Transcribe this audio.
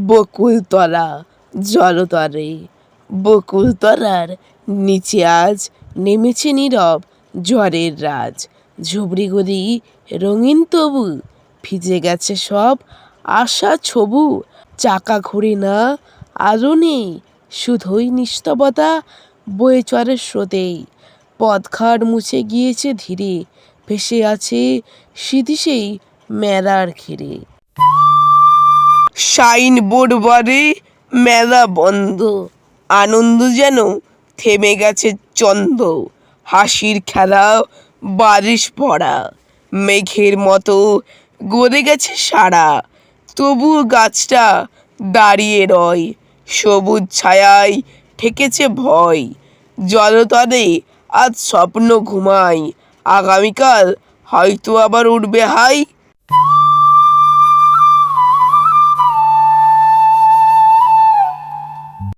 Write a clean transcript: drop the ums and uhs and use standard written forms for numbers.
বকুলতলা জলতরে, বকুলতলার নিচে আজ নেমেছে নীরব ঝড়ের রাজ। ঝুবড়িগুড়ি রঙিন তবু ভিজে গেছে সব আশা ছবু। চাকা ঘুরে না, আলো নেই, শুধুই নিস্তবতা বয়ে চলে স্রোতেই। পথঘাট মুছে গিয়েছে ধীরে, ভেসে আছে স্মৃতি সেই মেলার ঘিরে। সাইনবোর্ড বলে মেলা বন্ধ, আনন্দ যেন থেমে গেছে চন্দ। হাসির খেলা বারিশ পড়া, মেঘের মতো গড়ে গেছে সারা। তবুও গাছটা দাঁড়িয়ে রয়, সবুজ ছায়ায় ঠেকেছে ভয়। জলতলে আজ স্বপ্ন ঘুমায়, আগামীকাল হয়তো আবার উঠবে হাই।